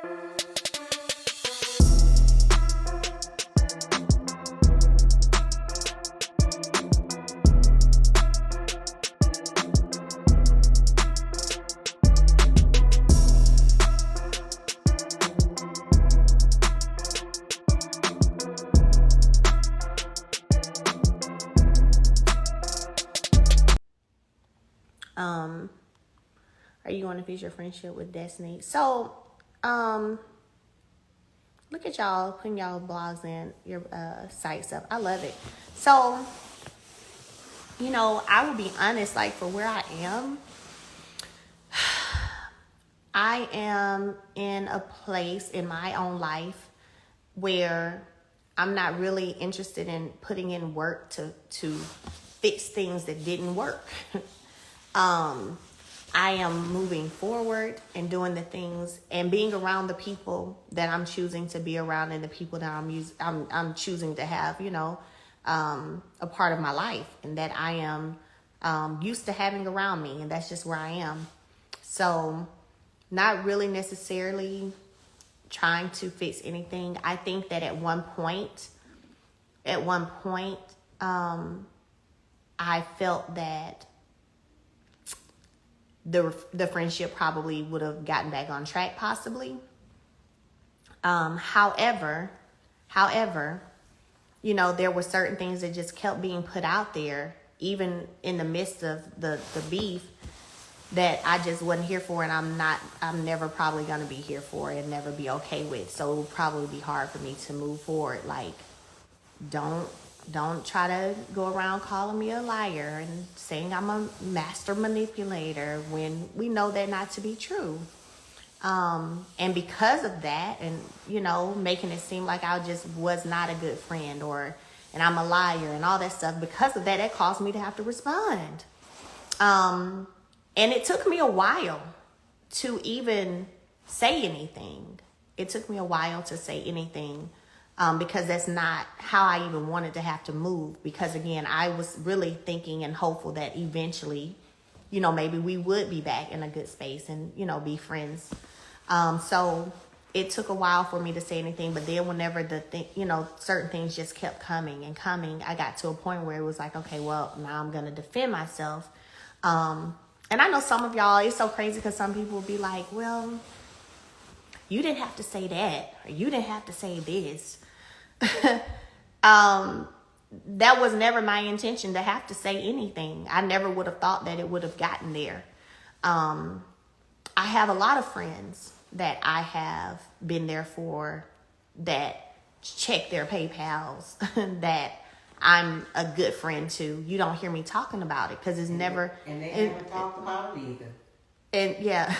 Are you going to fix your friendship with Destiny? So, look at y'all putting y'all blogs and your sites up. I love it. So, I will be honest, like for where I am in a place in my own life where I'm not really interested in putting in work to fix things that didn't work. I am moving forward and doing the things and being around the people that I'm choosing to be around and the people that I'm choosing to have, a part of my life and that I am used to having around me, and that's just where I am. So, not really necessarily trying to fix anything. I think that at one point, I felt that the friendship probably would have gotten back on track, possibly. However, there were certain things that just kept being put out there, even in the midst of the beef, that I just wasn't here for, and I'm never probably going to be here for and never be okay with. So it will probably be hard for me to move forward. Like, don't try to go around calling me a liar and saying I'm a master manipulator when we know that not to be true. And because of that, and, making it seem like I just was not a good friend and I'm a liar and all that stuff, because of that, it caused me to have to respond. And it took me a while to even say anything. Because that's not how I even wanted to have to move. Because again, I was really thinking and hopeful that eventually, maybe we would be back in a good space and, be friends. So it took a while for me to say anything, but then whenever certain things just kept coming and coming, I got to a point where it was like, okay, well, now I'm going to defend myself. And I know some of y'all, it's so crazy because some people will be like, well, you didn't have to say that, or you didn't have to say this. That was never my intention to have to say anything. I never would have thought that it would have gotten there. I have a lot of friends that I have been there for, that check their PayPals, that I'm a good friend to. You don't hear me talking about it because it's never. And they haven't talked about it either. And yeah,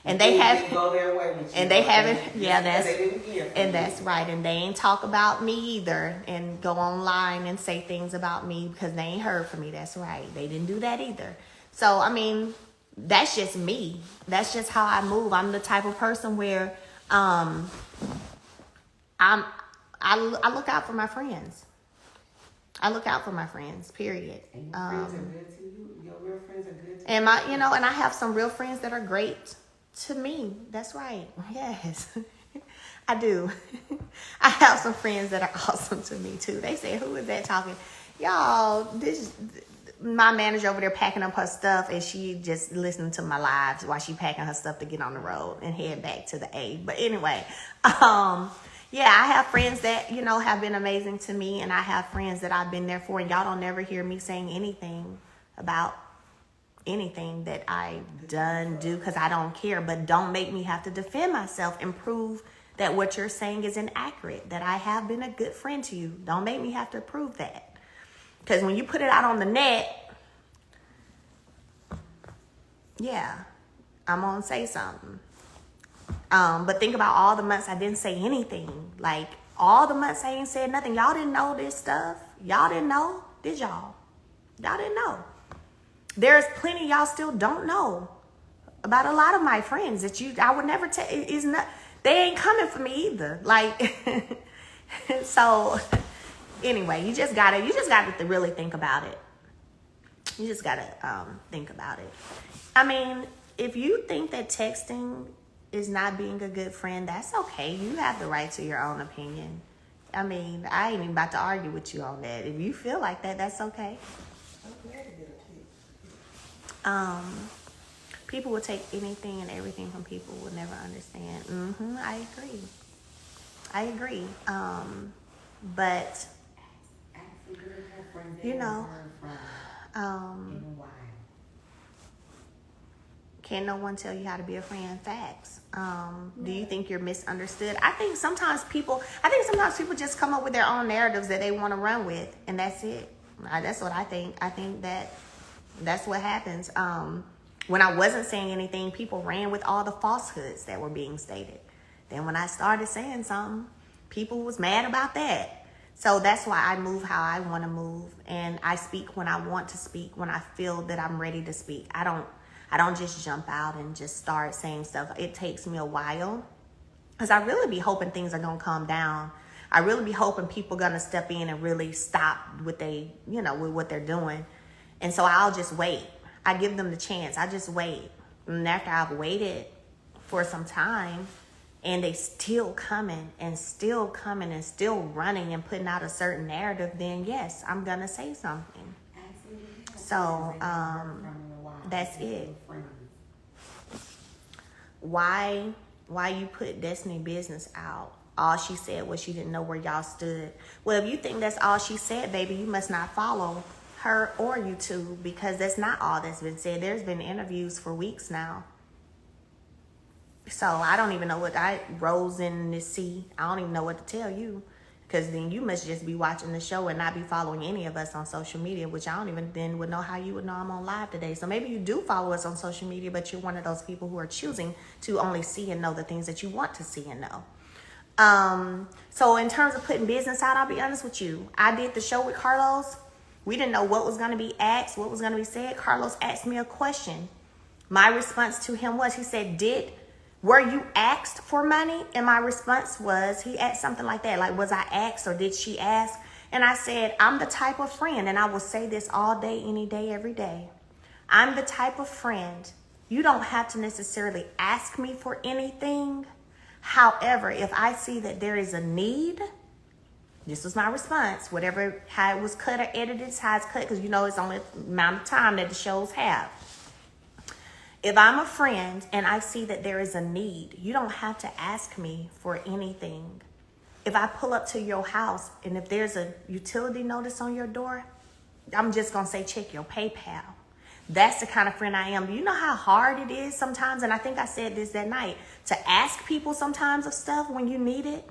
and they haven't go their way with you. And they haven't. Yeah, that's right. And they ain't talk about me either, and go online and say things about me because they ain't heard from me. That's right. They didn't do that either. So I mean, that's just me. That's just how I move. I'm the type of person where I look out for my friends. I look out for my friends, period. And your friends are good to you? Your real friends are good to you? And and I have some real friends that are great to me. That's right. Yes, I do. I have some friends that are awesome to me too. They say, who is that talking? Y'all, my manager over there packing up her stuff, and she just listening to my lives while she packing her stuff to get on the road and head back to the A. But anyway, yeah, I have friends that, have been amazing to me, and I have friends that I've been there for, and y'all don't never hear me saying anything about anything that I do because I don't care. But don't make me have to defend myself and prove that what you're saying is inaccurate, that I have been a good friend to you. Don't make me have to prove that. Because when you put it out on the net, yeah, I'm going to say something. But think about all the months I didn't say anything. Like, all the months I ain't said nothing. Y'all didn't know this stuff. Y'all didn't know, did y'all? Y'all didn't know. There's plenty y'all still don't know about a lot of my friends that I would never tell. They ain't coming for me either. Like, so anyway, you just gotta really think about it. You just gotta think about it. I mean, if you think that texting is not being a good friend, that's okay. You have the right to your own opinion. I mean, I ain't even about to argue with you on that. If you feel like that, that's okay. People will take anything and everything from people, will never understand. I agree. But you know, can no one tell you how to be a friend? Facts. Do you think you're misunderstood? I think sometimes people just come up with their own narratives that they want to run with, and that's it. That's what I think. I think that's what happens. When I wasn't saying anything, people ran with all the falsehoods that were being stated. Then when I started saying something, people was mad about that. So that's why I move how I want to move, and I speak when I want to speak, when I feel that I'm ready to speak. I don't just jump out and just start saying stuff. It takes me a while, because I really be hoping things are going to calm down. I really be hoping people going to step in and really stop with with what they're doing. And so I'll just wait. I give them the chance. I just wait. And after I've waited for some time, and they still coming and still running and putting out a certain narrative, then yes, I'm going to say something. So that's it. Why you put Destiny Business out? All she said was she didn't know where y'all stood. Well, if you think that's all she said, baby, you must not follow her or YouTube, because that's not all that's been said. There's been interviews for weeks now. So I don't even know what I rose in the sea. I don't even know what to tell you, because then you must just be watching the show and not be following any of us on social media, which I don't even then would know how you would know I'm on live today. So maybe you do follow us on social media, but you're one of those people who are choosing to only see and know the things that you want to see and know. So in terms of putting business out, I'll be honest with you. I did the show with Carlos. We didn't know what was going to be asked, what was going to be said. Carlos asked me a question. My response to him was, he said, were you asked for money? And my response was, he asked something like that. Like, was I asked or did she ask? And I said, I'm the type of friend, and I will say this all day, any day, every day. I'm the type of friend, you don't have to necessarily ask me for anything. However, if I see that there is a need, this was my response, whatever, how it was cut or edited, it's how it's cut, because it's only the amount of time that the shows have. If I'm a friend and I see that there is a need, you don't have to ask me for anything. If I pull up to your house and if there's a utility notice on your door, I'm just going to say, check your PayPal. That's the kind of friend I am. Do you know how hard it is sometimes? And I think I said this that night, to ask people sometimes of stuff when you need it.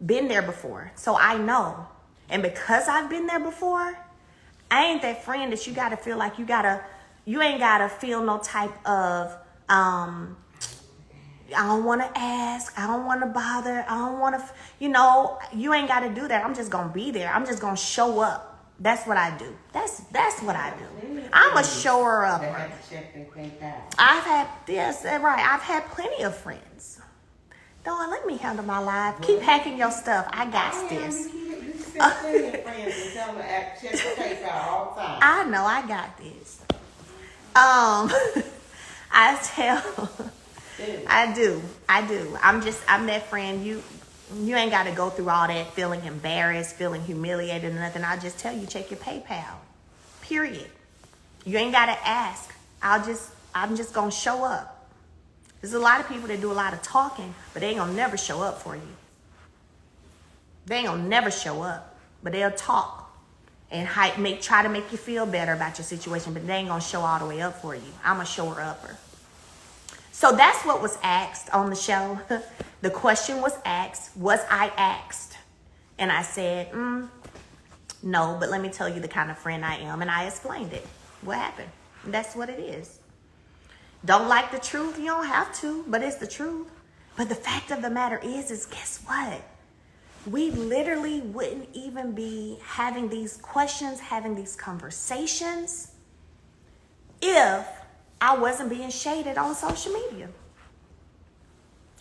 Been there before, so I know. And because I've been there before, I ain't that friend that you got to feel like you ain't got to feel no type of, I don't want to ask, I don't want to bother, I don't want to, you ain't got to do that. I'm just going to be there. I'm just going to show up. That's what I do. That's what I do. I'm a shower up. I've had plenty of friends. Dawn, let me handle my life. Keep hacking your stuff. I got this. I know, I got this. I do. I'm that friend. You ain't got to go through all that feeling embarrassed, feeling humiliated or nothing. I'll just tell you, check your PayPal. Period. You ain't got to ask. I'm just going to show up. There's a lot of people that do a lot of talking, but they ain't gonna never show up for you. They ain't gonna never show up, but they'll talk and try to make you feel better about your situation, but they ain't gonna show all the way up for you. I'm a shower-upper. So that's what was asked on the show. The question was asked, was I asked? And I said, no, but let me tell you the kind of friend I am. And I explained it. What happened? And that's what it is. Don't like the truth? You don't have to, but it's the truth. But the fact of the matter is guess what? We literally wouldn't even be having these questions, having these conversations, if I wasn't being shaded on social media.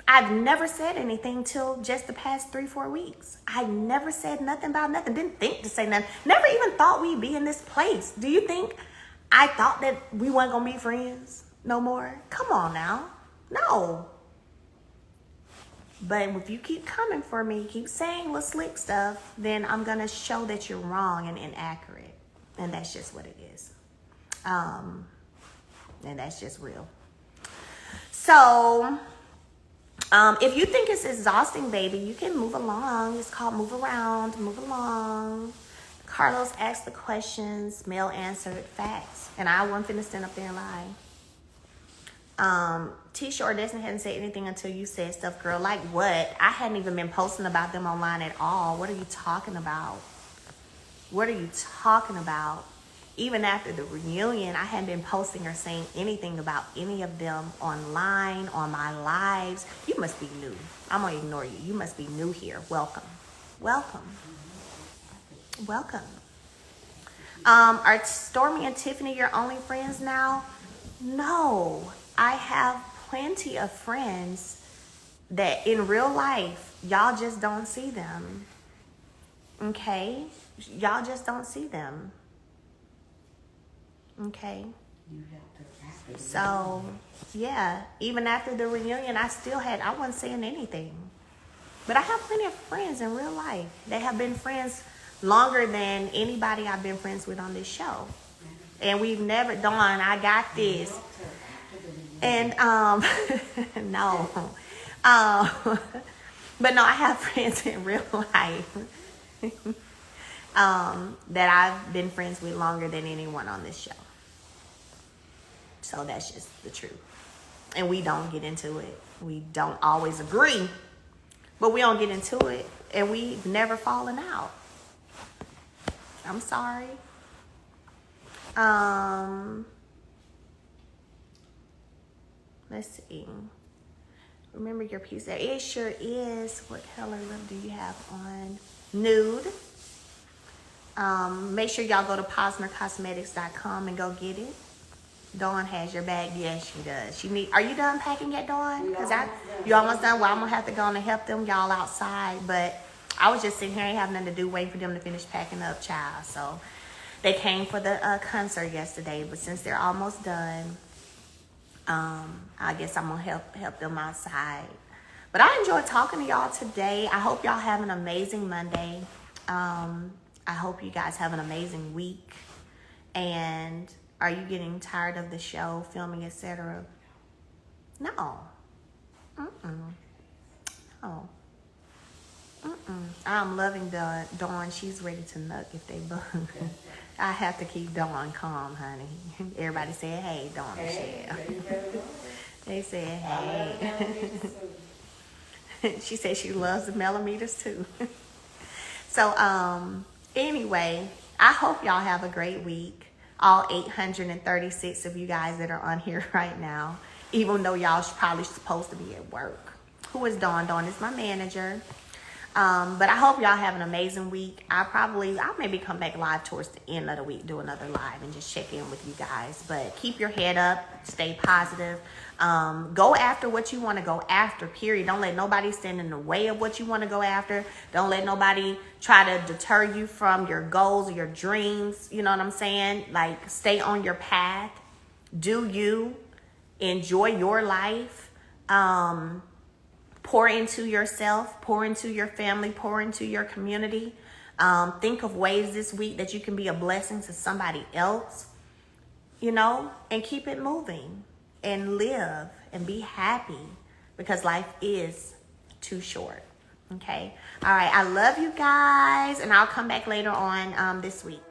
I've never said anything till just the past 3-4 weeks. I never said nothing about nothing. Didn't think to say nothing. Never even thought we'd be in this place. Do you think I thought that we weren't going to be friends no more? Come on now. No. But if you keep coming for me, keep saying little slick stuff, then I'm going to show that you're wrong and inaccurate. And that's just what it is. And that's just real. So, if you think it's exhausting, baby, you can move along. It's called move around, move along. Carlos asked the questions, Mel answered facts. And I wasn't finna stand up there and lie. Tisha or Destiny hadn't said anything until you said stuff, girl. Like what? I hadn't even been posting about them online at all. What are you talking about? What are you talking about? Even after the reunion, I hadn't been posting or saying anything about any of them online, on my lives. You must be new. I'm going to ignore you. You must be new here. Welcome. Welcome. Welcome. Are Stormy and Tiffany your only friends now? No. I have plenty of friends that in real life, y'all just don't see them. Okay? Y'all just don't see them. Okay? So, yeah. Even after the reunion, I wasn't saying anything. But I have plenty of friends in real life. They have been friends longer than anybody I've been friends with on this show. And we've never, Dawn, I got this. And, no. But no, I have friends in real life that I've been friends with longer than anyone on this show. So that's just the truth. And we don't get into it. We don't always agree, but we don't get into it. And we've never fallen out. I'm sorry. Let's see. Remember your piece there. It sure is. What color lip do you have on? Nude. Make sure y'all go to PosnerCosmetics.com and go get it. Dawn has your bag. Yes, she does. Are you done packing yet, Dawn? Because you almost done. Well, I'm gonna have to go on and help them y'all outside. But I was just sitting here, ain't have nothing to do, waiting for them to finish packing up, child. So they came for the concert yesterday, but since they're almost done, I guess I'm gonna help them outside. But I enjoyed talking to y'all today. I hope y'all have an amazing Monday. I hope you guys have an amazing week. And are you getting tired of the show, filming, etc.? No. No. I'm loving Dawn. She's ready to nut if they bug. I have to keep Dawn calm, honey. Everybody said, hey, Dawn Michelle. They said, hey. She said she loves the millimeters too. So, anyway, I hope y'all have a great week. All 836 of you guys that are on here right now, even though y'all probably supposed to be at work. Who is Dawn? Dawn is my manager. But I hope y'all have an amazing week. I'll maybe come back live towards the end of the week, do another live and just check in with you guys. But keep your head up, stay positive. Go after what you want to go after, period. Don't let nobody stand in the way of what you want to go after. Don't let nobody try to deter you from your goals or your dreams. You know what I'm saying? Like, stay on your path. Do you. Enjoy your life. Pour into yourself, pour into your family, pour into your community. Think of ways this week that you can be a blessing to somebody else, and keep it moving and live and be happy because life is too short. Okay. All right. I love you guys, and I'll come back later on this week.